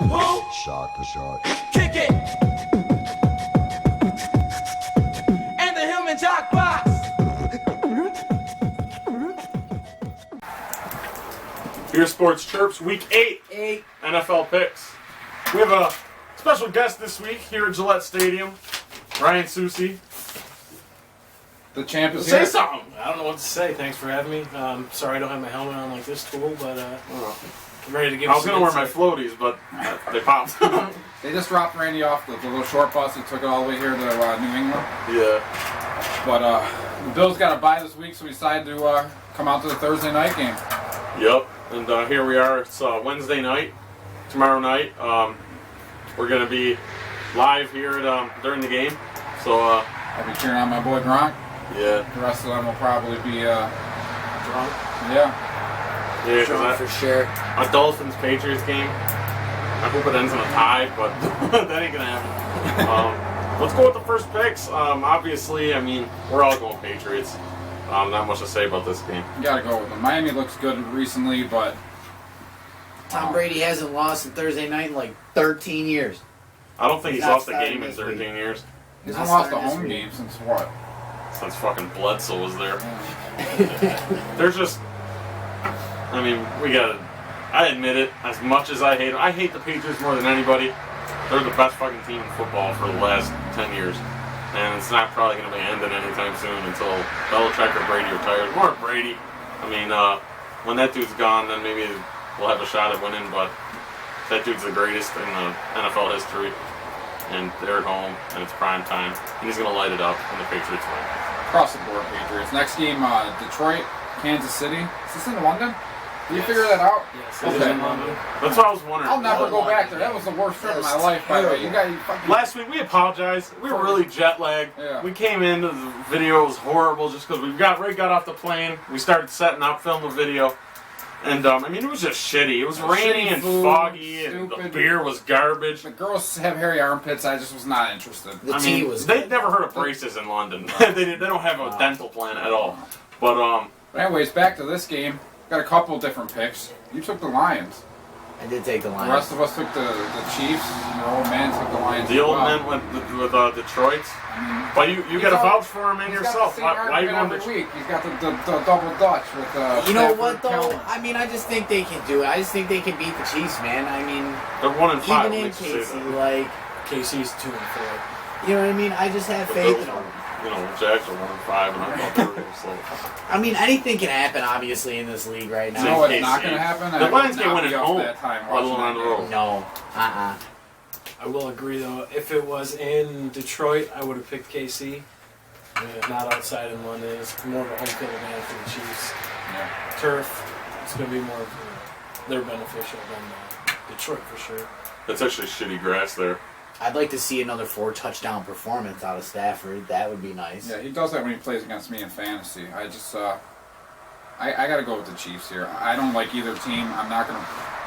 Who? Shot the shot. Kick it. And the Hillman Jock Box. Beer Sports Chirps, Week 8 NFL picks. We have a special guest this week here at Gillette Stadium, Ryan Susi. The champ is Say here. something. I don't know what to say. Thanks for having me. Sorry I don't have my helmet on like this tool, but I'm ready to give I was some going to wear my insight. floaties, but they popped. They just dropped Randy off the little short bus. He took it all the way here to New England. Yeah. But the Bills got a bye this week, so we decided to come out to the Thursday night game. Yep. And here we are. It's Wednesday night. Tomorrow night, we're going to be live here at, during the game. So, I'll be cheering on my boy Gronk. yeah. The rest of them will probably be Drunk. yeah. Yeah, Drunk for because sure. a Dolphins-Patriots game, I hope it ends in a tie, but that ain't going to happen. Let's go with the first picks. Obviously, I mean, we're all going Patriots. Not much to say about this game. You gotta go with them. Miami looks good recently, but Tom Brady hasn't lost on Thursday night in like 13 years. I don't think he's Not lost a starting game in this 13 week. years. he's Not not lost a starting this home week. game since what? Since fucking Bledsoe was there. There's just, I mean, I admit it, as much as I hate the Patriots more than anybody. They're the best fucking team in football for the last 10 years. And it's not probably going to be ending anytime soon until Belichick or Brady retires. More Brady. I mean, when that dude's gone, then maybe we'll have a shot at winning, but that dude's the greatest in the NFL history. And they're at home, and it's prime time. And he's going to light it up when the Patriots win. Across the board, Patriots. Next game, Detroit, Kansas City. Is this in London? Did you figure that out? Yes, Okay. it is in London. That's what I was wondering. I'll never go back there. That was the worst trip of my life, by the way. You fucking Last week we apologized. We were really jet lagged. Yeah. We came into the video, it was horrible just because Ray got off the plane. We started setting up, filming the video. And I mean, it was just shitty. It was rainy Shitty and food, foggy, and the stupid. beer was garbage. The girls have hairy armpits. I just was not interested. The I tea mean, was they've good. never heard of braces in London. They don't have a dental plan at all. But But anyways, back to this game. Got a couple different picks. You took the Lions. I did take the The line. rest of us took the Chiefs. Your old man took the Lions. the as old well. man went with Detroit. But you got to vouch for him and He's yourself. got the same Why you argument going to? every week? He's got the double Dutch with You know what Stafford, though? Kelly. I mean, I just think they can do it. I just think they can beat the Chiefs, man. I mean, They're 1-5. even in let's say KC, that. like, KC's 2-4. you know what I mean? I just have The faith Bills in them. are, Jags are 1-5, and I thought they were so. I mean, anything can happen, obviously, in this league right You See, know now. what's KC. not going to happen? The I would Lions can't not win be at up home, that time let alone watching on the that road. game. No, I will agree though. If it was in Detroit, I would have picked KC. Not outside in London. It's more of a home field advantage for the Chiefs. Yeah. Turf, it's going to be more of they're beneficial than Detroit for sure. That's actually shitty grass there. I'd like to see another 4-touchdown performance out of Stafford. That would be nice. Yeah, he does that when he plays against me in fantasy. I just, I got to go with the Chiefs here. I don't like either team. I'm not going to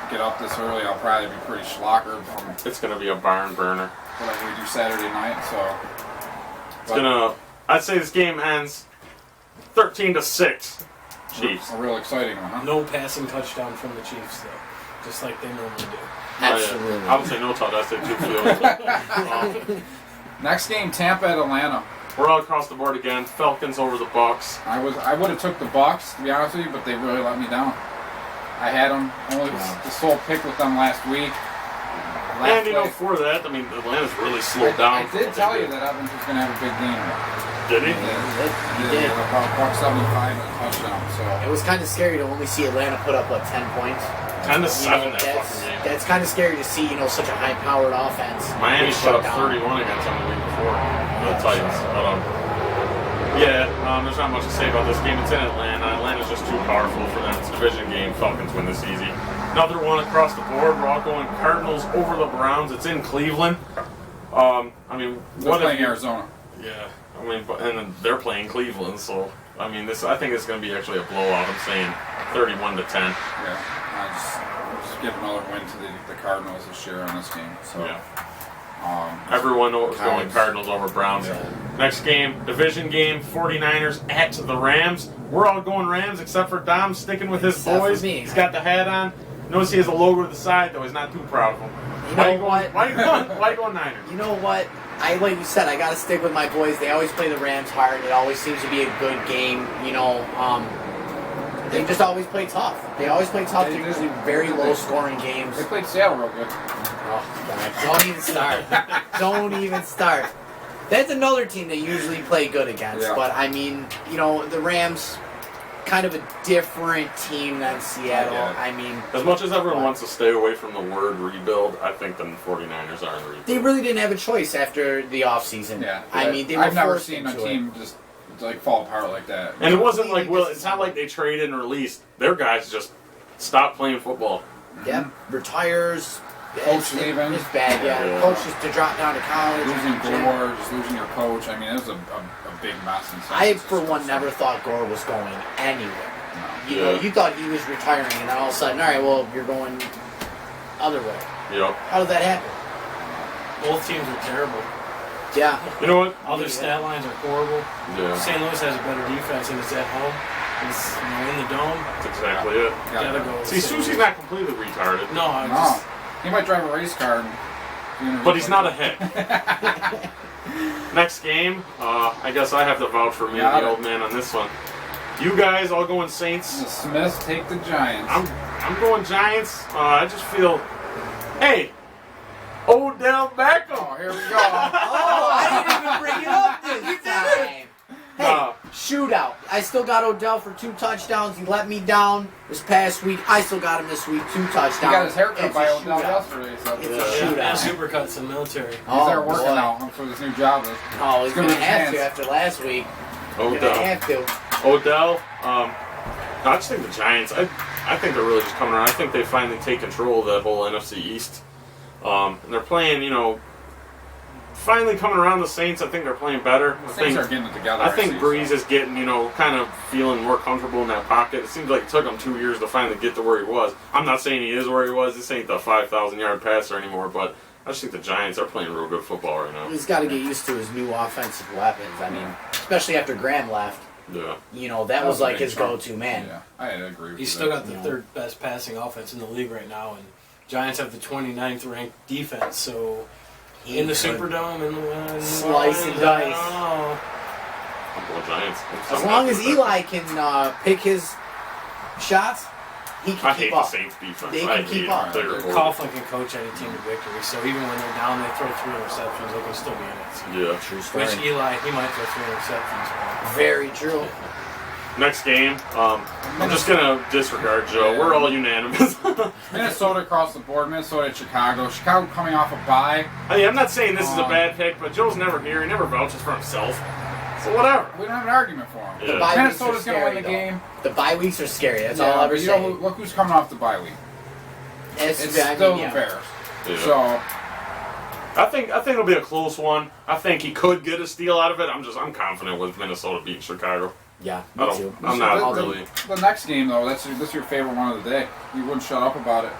get up this early. I'll probably be pretty schlockered from It's going to be a barn burner. whatever we do Saturday night. So I'd say this game ends 13-6. Chiefs. a real exciting one, huh? No passing touchdown from the Chiefs though, just like they normally do. Absolutely. I would say no touch. I'd say 2 field. Next game, Tampa at Atlanta. We're all across the board again. Falcons over the Bucks. I would have took the Bucks to be honest with you, but they really let me down. I had them only the sole pick with them last week. And for that, I mean, Atlanta's really slowed down. I did tell you that Evans was going to have a big game. Did he? He He did. did about $175 and a touchdown. So It was kind of scary to only see Atlanta put up, 10 points? 10-7 that that's, fucking game. that's kind of scary to see, such a high-powered offense. Miami get put shut up down. 31 against them the week before. The Titans. But, there's not much to say about this game. It's in Atlanta. Atlanta's just too powerful for them. It's a division game. Falcons win this easy. Another one across the board. We're all going Cardinals over the Browns. It's in Cleveland. they're What playing Arizona. Yeah, and then they're playing Cleveland, so I think it's going to be actually a blowout. I'm saying 31-10. Yeah, I just give another win to the Cardinals this year on this game. So Yeah. Everyone knows going Cards. Cardinals over Browns. Next game, division game, 49ers at the Rams. We're all going Rams except for Dom sticking with his Except for boys. me. He's got the hat on. Notice he has a logo to the side, though. He's not too proud of him. You Why know you going? what? Why you going Niners? You know what? Like you said, I got to stick with my boys. They always play the Rams hard. It always seems to be a good game. You know, they just always play tough. They always play tough. They're usually very low-scoring games. They played Seattle real good. Oh, God. Don't even start. Don't even start. That's another team they usually play good against. Yeah. But, I mean, you know, the Rams, kind of a different team than Seattle. I mean, As much as everyone wants to stay away from the word rebuild, I think the 49ers are in rebuild. they really didn't have a choice after the offseason. Yeah. I mean, they were I've never forced seen a into team just like fall apart like that. And it wasn't like, Completely it's not like they traded and released. Their guys just stopped playing football. Yep. Retires. Coach leaving. It's bad, yeah. Yeah. Coach just to drop down to college. Losing Gore, just losing your coach. I mean, it was a big mess. In San I, Francisco, for one, so- never thought Gore was going anywhere. No. You know, Yeah. you thought he was retiring, and then all of a sudden, all right, well, you're going other way. Yep. How did that happen? Both teams are terrible. Yeah. You know what? All their stat lines are horrible. Yeah. St. Louis has a better defense, and it's at home. It's in the dome. That's exactly it. Gotta go. See, Susie's not completely retarded. No, I'm No. just. He might drive a race car. But he's not a hit. Next game, I guess I have to vouch for me and Got the it. old man on this one. You guys all going Saints. The Smiths take the Giants. I'm going Giants. I just feel, hey, Odell Beckham. Oh, here we go. Oh, I didn't even bring it up this time. Hey, shootout. I still got Odell for 2 touchdowns. He let me down this past week. I still got him this week, 2 touchdowns. He got his haircut It's by a Odell shootout. yesterday, so It's he's a Yeah. shootout. And Supercuts in the military. there working boy. now for this new job. Oh, he's going to Good have to chance. after last week. He's going to Odell. have to. Odell. I just think the Giants. I think they're really just coming around. I think they finally take control of that whole NFC East. And they're playing, finally coming around the Saints. I think they're playing better. The Saints are getting it together. I think see, Breeze so. is getting, kind of feeling more comfortable in that pocket. It seems like it took him 2 years to finally get to where he was. I'm not saying he is where he was. This ain't the 5,000-yard passer anymore, but I just think the Giants are playing real good football right now. He's got to get used to his new offensive weapons. I mean, especially after Graham left. Yeah. That was a like big his jump. go-to man. Yeah, I agree with He's you still there. got the third best passing offense in the league right now, and Giants have the 29th ranked defense. So in the Superdome, in the Slice and dice. I don't know. I'm going Giants. As long as Eli can pick his shots, he I can hate keep the up. Saints defense. They I can keep hate up. them. They're horrible. Coughlin can coach any team to victory. So even when they're down, they throw 3 interceptions. They can still be in it. So. Yeah. True story. Which Eli, he might throw 3 interceptions. Very true. Next game, I'm just going to disregard Joe. We're all unanimous. Minnesota across the board. Minnesota at Chicago. Chicago coming off a bye. I'm not saying this is a bad pick, but Joe's never here. He never vouches for himself. So whatever. We don't have an argument for him. Yeah. The bye weeks Minnesota's are going to win the scary, game. though. The bye weeks are scary. That's all I'll ever but you say. know, look who's coming off the bye week. It's I mean, still the yeah. Bears. Yeah. So I think it'll be a close one. I think he could get a steal out of it. I'm confident with Minnesota beating Chicago. Yeah, I me don't. too. I'm not really. The next game, though, that's your favorite one of the day. You wouldn't shut up about it.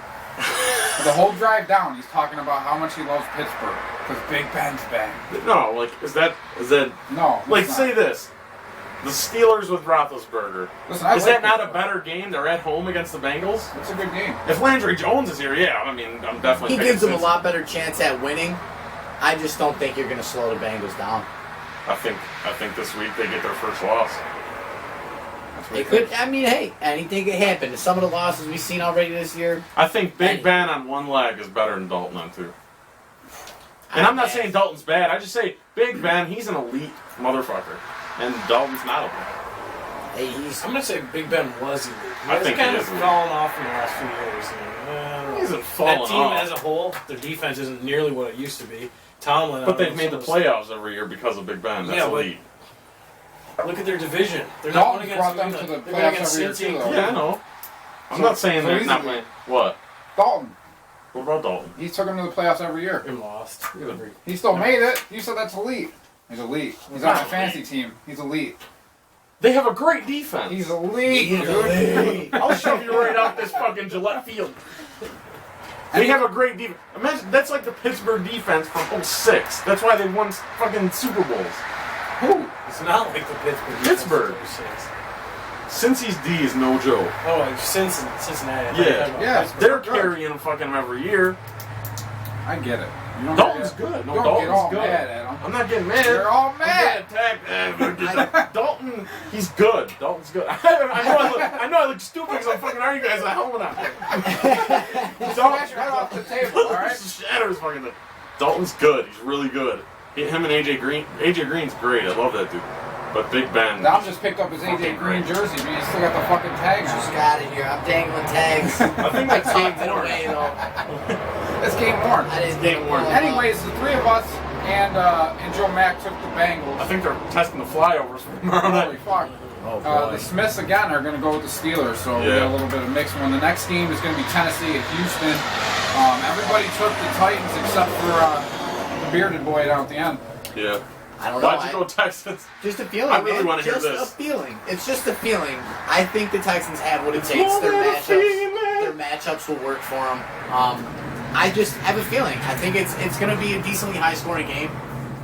The whole drive down, he's talking about how much he loves Pittsburgh because Big Ben's back. No, like is that No, like it's say not. this. The Steelers with Roethlisberger. Listen, I Is like that not a Pittsburgh. better game? They're at home against the Bengals. It's a good game. If Landry Jones is here, yeah, I mean, I'm definitely. He picking gives them a Cincy. lot better chance at winning. I just don't think you're going to slow the Bengals down. I think this week they get their first loss. That's what It he could. thinks. I mean, hey, anything could happen. Some of the losses we've seen already this year. I think Big Hey. Ben on one leg is better than Dalton on 2. And I'm not saying Dalton's bad. I just say Big Ben, he's an elite motherfucker, and Dalton's not elite. Hey, he's. I'm going to say Big Ben was elite. I He's think kind he of is elite. fallen off in the last few years. I don't know. He isn't falling That team off. as a whole, their defense isn't nearly what it used to be. Tomlin, But they've made the playoffs every year because of Big Ben. That's Yeah, but- elite. Look at their division. They're Dalton's not brought going them against to the they're going against playoffs every year, Cincy. too, though. Yeah, I know. I'm So- not saying so they're he's not elite. playing. What? Dalton. What about Dalton? He took him to the playoffs every year. And lost. He still made it. You said that's elite. He's elite. He's on my fantasy team. He's elite. They have a great defense. He's elite, He's dude. elite. I'll shove you right off this fucking Gillette Field. They have a great defense. Imagine that's like the Pittsburgh defense from 06. That's why they won fucking Super Bowls. Who? It's not like the Pittsburgh. Pittsburgh. defense. Cincy's D is no joke. Oh, like Cincinnati. Yeah. Yeah. They're carrying fucking them every year. I get it. You don't Dalton's get, good. No, you don't get all Dalton's good. mad at him. I'm not getting mad. You're all I'm mad. getting attacked. Dalton, he's good. Dalton's good. I know I look stupid because I'm fucking arguing guys a helmet out there. Smash your head off the table, all right? Shatters fucking. Dalton's good. He's really good. Him and AJ Green. AJ Green's great. I love that dude. But Big Ben. Dom just picked up his AJ Green jersey, but he still got the fucking tag on. Just got it here. I'm dangling tags. I think I that's taped it worn. away though. It's game worn. I didn't Game worn. Anyways, the three of us and Joe Mack took the Bengals. I think they're testing the flyovers for tomorrow Holy night. fuck. Oh, boy. The Smiths again are going to go with the Steelers, so we Yeah. got a little bit of mixed one. The next game is going to be Tennessee at Houston. Everybody took the Titans except for the bearded boy down at the end. Yeah. I don't know. Why'd you go Texans? Just a feeling. I really man. wanna hear just this. Just a feeling. It's just a feeling. I think the Texans have what it takes. more Their than a matchups. feeling. Their matchups will work for them. I just have a feeling. I think it's going to be a decently high scoring game.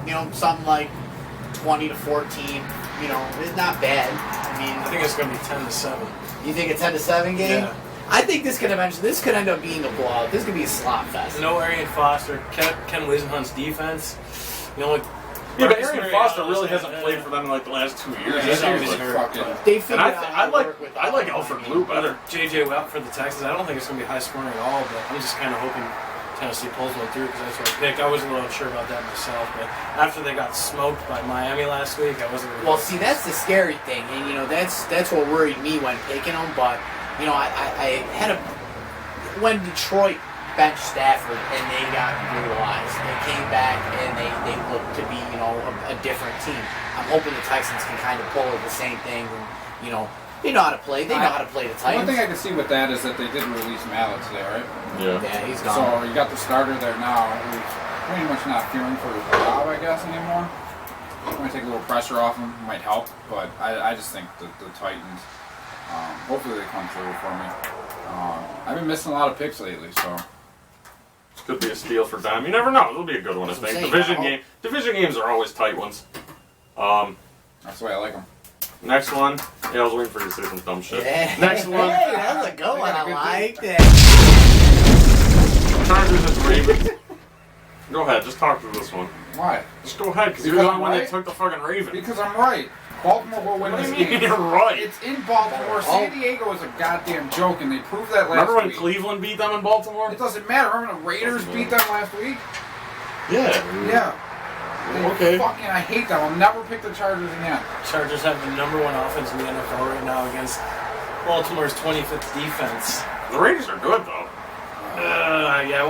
You know, something like 20 to 14. You know, it's not bad. I think it's going to be 10-7. You think a 10-7 game? Yeah. I think this could end up being a blowout. This could be a slot fest. No Arian Foster. Ken Wisenhunt's defense. You know, Yeah, but Arian Foster really hasn't played for them in like the last 2 years. He's always like hurt. fucking. They And figured out how to work with I like Alfred Blue better. J.J. Watt for the Texans. I don't think it's going to be high scoring at all, but I'm just kind of hoping Tennessee pulls one through because that's what I picked. I wasn't a little sure about that myself, but after they got smoked by Miami last week, I wasn't really... Well, see, that's the scary thing, and you know that's what worried me when picking them. But you know, I had a when Detroit benched Stafford and they got brutalized. They came back and they looked to be a different team. I'm hoping the Texans can kind of pull the same thing. And, they know how to play. They know how to play the Titans. One thing I can see with that is that they did release Mallet today, right? Yeah, he's gone. So you got the starter there now, who's pretty much not fearing for his job, I guess, anymore. Might take a little pressure off him, might help, but I just think that the Titans, hopefully they come through for me. I've been missing a lot of picks lately, so. This could be a steal for Dom. You never know. It'll be a good one, I think. Division games are always tight ones. That's the way I like them. Next one. Yeah, I was waiting for you to say some dumb shit. Yeah. Next one. Hey, that was a good one. I good like that. Chargers and Ravens. Go ahead, just talk through this one. Why? Just go ahead, because you're the Because only one I'm that right? took the fucking Ravens. Because I'm right. Baltimore will win What do this you mean game. you're right? It's in Baltimore. San Diego is a goddamn joke, and they proved that last Remember when week. Cleveland beat them in Baltimore? It doesn't matter. Remember the Raiders beat them last week? Yeah. Yeah. They Okay. Fucking, I hate them. I'll never pick the Chargers again. Chargers have the #1 offense in the NFL right now against Baltimore's 25th defense. The Raiders are good, though. Yeah, I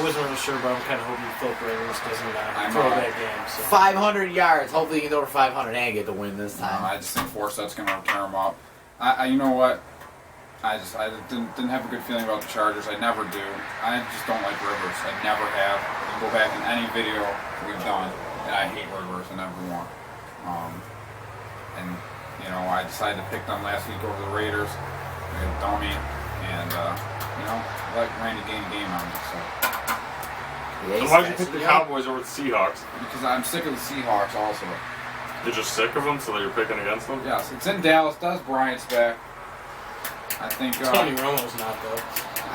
wasn't really sure, but I'm kind of hoping Philip Rivers doesn't throw that game. So. 500 yards. Hopefully, you can go over 500 and get the win this time. I just think Forsett's going to tear them up. You know what? I didn't have a good feeling about the Chargers. I never do. I just don't like Rivers. I never have. You can go back in any video we've done, and I hate Rivers in every one. And I decided to pick them last week over the Raiders. They had dummy, and I like Randy gain a game on me. So So why'd you pick the Cowboys over the Seahawks? because I'm sick of the Seahawks also. You're just sick of them, so that you're picking against them? Yes, it's in Dallas. Des Bryant's back. I think. Tony Romo's not though.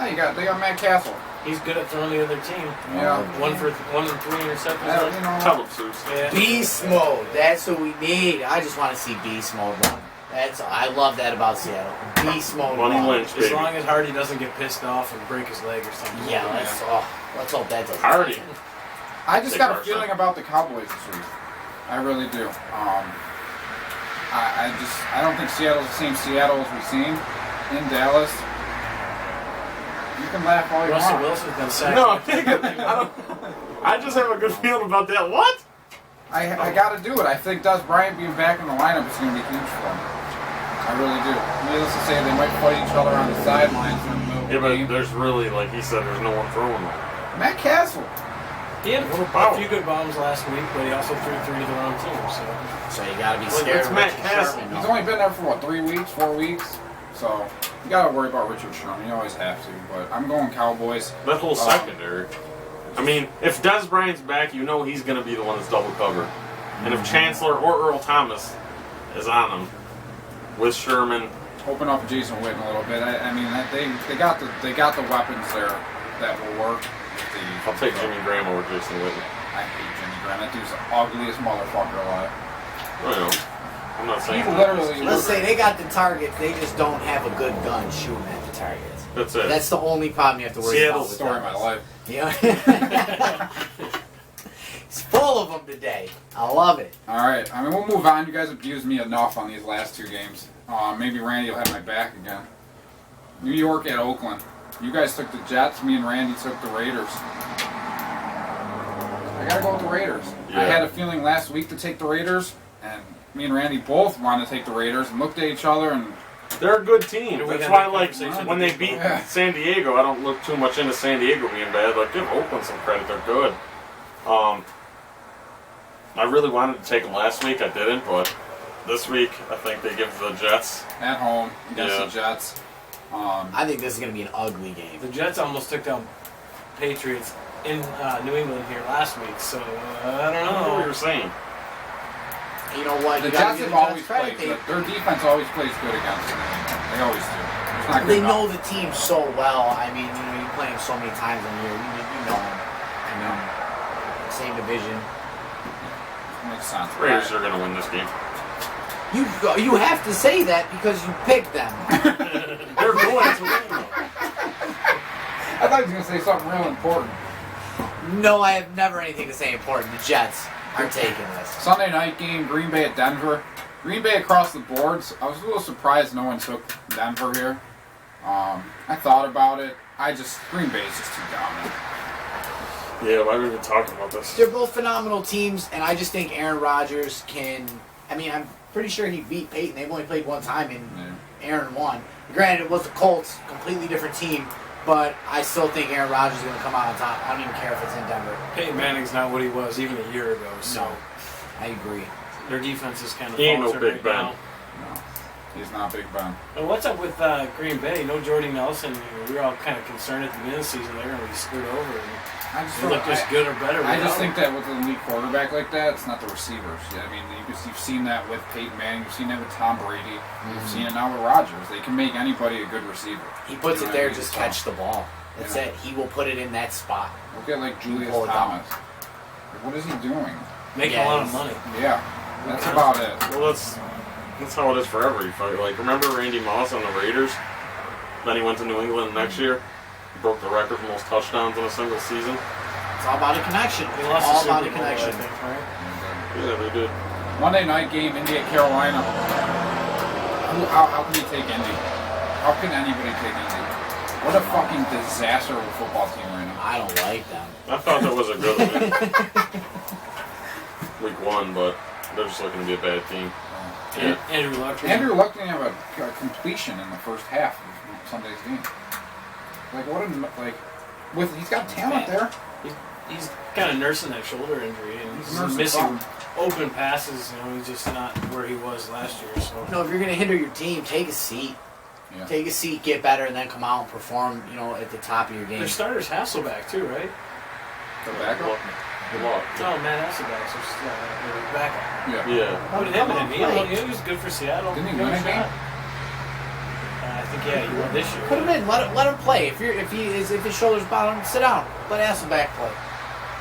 They got Matt Castle. He's good at throwing the other team. Yeah. 1 and 3 interceptions. Tell them, Seuss. Yeah. Beast mode. That's what we need. I just want to see beast mode run. I love that about Seattle. Beast mode Money run. Lynch, As baby. long as Hardy doesn't get pissed off and break his leg or something. Yeah, let's hope that doesn't Hardy. happen. I just Take got a ours, feeling huh? about the Cowboys this week. I really do. I don't think Seattle's the same Seattle as we've seen in Dallas. You can laugh all you Russell want. Wilson's been sacked. No, I just have a good feeling about that. What? I got to do it. I think Des Bryant being back in the lineup is going to be huge for them. I really do. Needless to say, they might fight each other on the sidelines in the middle of Yeah, the but game. there's really, like he said, there's no one throwing them. Matt Castle. He had What about a few good bombs last week, but he also threw 3 to the wrong team. So So you gotta be Look, scared it's of Matt Richard Castle. Sherman, He's though. only been there for, 3 weeks, 4 weeks? So, you got to worry about Richard Sherman. You always have to. But I'm going Cowboys. That whole secondary. I mean, if Des Bryant's back, you know he's going to be the one that's double covered. And if Chancellor or Earl Thomas is on him with Sherman, Open up Jason Witten a little bit. I mean, they got the weapons there that will work. The I'll take Jimmy Graham over Jason Witten. I hate Jimmy Graham. That dude's the ugliest motherfucker alive. I know. I'm not saying He's that. literally. Let's say they got the targets, they just don't have a good gun shooting at the targets. That's it. That's the only problem you have to worry Seattle's about. story of my life. Yeah. It's full of them today. I love it. All right. I mean, we'll move on. You guys abused me enough on these last 2 games. Maybe Randy will have my back again. New York at Oakland. You guys took the Jets. Me and Randy took the Raiders. I gotta go with the Raiders. Yeah. I had a feeling last week to take the Raiders, and me and Randy both wanted to take the Raiders and looked at each other and. They're a good team. We That's had why, that like, conversation. when they beat Yeah. San Diego, I don't look too much into San Diego being bad. Like, give Oakland some credit. They're good. I really wanted to take them last week. I didn't, but this week, I think they give the Jets. At home against Yeah. the Jets. I think this is going to be an ugly game. The Jets almost took down Patriots in New England here last week, so I don't I don't know what know. you're saying. You know what? The You gotta Jets give have the always Jets credit. played good. Their defense always plays good against them. They always do. It's not good They enough. know the team so well. I mean, you play them so many times in a year. You know them. I mean, same division. Makes sense. Raiders are going to win this game. You have to say that because you picked them. They're going to win. I thought he was going to say something real important. No, I have never anything to say important. The Jets are taking this. Sunday night game, Green Bay at Denver. Green Bay across the boards. I was a little surprised no one took Denver here. I thought about it. Green Bay is just too dominant. Yeah, why are we even talking about this? They're both phenomenal teams, and I just think Aaron Rodgers can. I mean, I'm pretty sure he beat Peyton. They've only played one time, and Aaron won. Granted, it was the Colts, completely different team, but I still think Aaron Rodgers is going to come out on top. I don't even care if it's in Denver. Peyton Manning's not what he was even a year ago, so No, I agree. their defense is kind of He ain't no faltering Big right Ben. now. No, he's not Big Ben. And what's up with Green Bay? No Jordy Nelson. We were all kind of concerned at the beginning of the season they're going to be screwed over. And I just they look just good or better. I just without think him. that with an elite quarterback like that, it's not the receivers. Yeah, I mean, you've seen that with Peyton Manning. You've seen that with Tom Brady. You've seen it now with Rodgers. They can make anybody a good receiver. He puts You it know there, what I mean? just So, catch the ball. That's Yeah. it. He will put it in that spot. Look at like Julius Pull it down. Thomas. Like, what is he doing? making Yeah, a lot of he's- money. Yeah, that's about it. Well, that's how it is for every fight. Like, remember Randy Moss on the Raiders? Then he went to New England next year. He broke the record for most touchdowns in a single season. It's all about a connection. He It's lost all the about a Super Bowl, I connection. think, right? Yeah, they did. Monday night game, Indy at Carolina. How can you take Indy? How can anybody take Indy? What a fucking disaster of a football team right now. I don't like them. I thought that was a good week 1, but they're just looking to be a bad team. Yeah. Andrew Luck. Andrew Luck didn't have a completion in the first half of Sunday's game. Like what he's got talent there. He's kind of nursing that shoulder injury, and he's Nursing missing something. open passes. You know, he's just not where he was last year. So You know, if you're going to hinder your team, take a seat. Yeah. Take a seat, get better, and then come out and perform, at the top of your game. their starter's Hasselback too, right? The backup. Luck. No, Matt Hasselback's their backup. Yeah. Yeah. Put him in. He was good for Seattle. Didn't he Give win him a game? shot. I think he won this year. Put him in. Let him play. If his shoulders bottom, sit down. Let Hasselback play.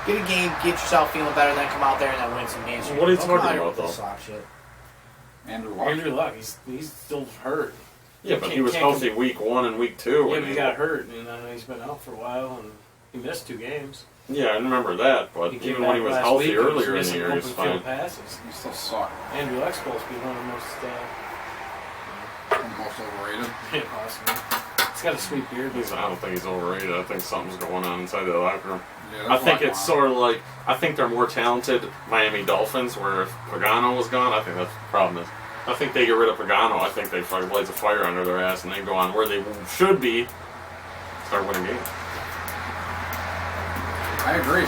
Get a game. Get yourself feeling better. Then come out there and then win some games. What are you Don't come talking out here about, with this though? soft shit. Andrew Luck. Andrew Luck, he's still hurt. Yeah, but he was healthy week 1 and week 2. Yeah, when but he got hurt, and he's been out for a while, and he missed 2 games. Yeah, I remember that, but He came even when he back was last healthy week, earlier in the missing year, he was open field fine. passes. You still suck. Andrew Luck's supposed to be one of the most Most overrated. possible. He's got a sweet beard. I don't think he's overrated. I think something's going on inside the locker room. Yeah, I there's a think lot it's going sort of like, I think they're more talented Miami Dolphins, where if Pagano was gone, I think that's the problem is. I think they get rid of Pagano. I think they fucking blaze a fire under their ass and they go on where they should be, start winning games. I agree.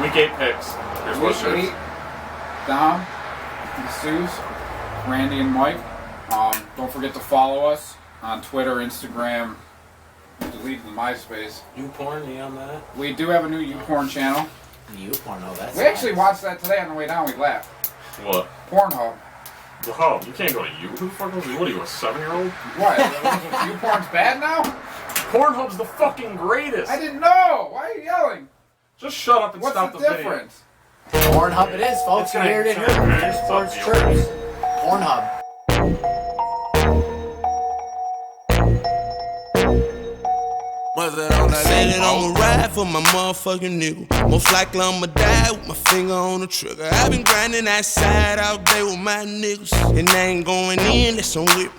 Week 8 picks. Here's what it Week is. 8, Dom, Jesus, Randy, and Mike. Don't forget to follow us on Twitter, Instagram, deleted the MySpace. You porn, you on that? We do have a new YouPorn channel. You porno. That's We actually nice. watched that today on the way down. We laughed. What? Pornhub. Oh, you can't go to you. Who the fuck was you? What are you, a 7-year-old? What? YouPorn's bad now? Pornhub's the fucking greatest. I didn't know. Why are you yelling? Just shut up and What's stop the the video. difference? Pornhub it is, folks. You heard it here. Here's Sports Chirps. Pornhub. Said that I'ma ride for my motherfucking nigga. Most likely I'ma die with my finger on the trigger. I been grinding that side all day with my niggas, and they ain't going in, that's on with me.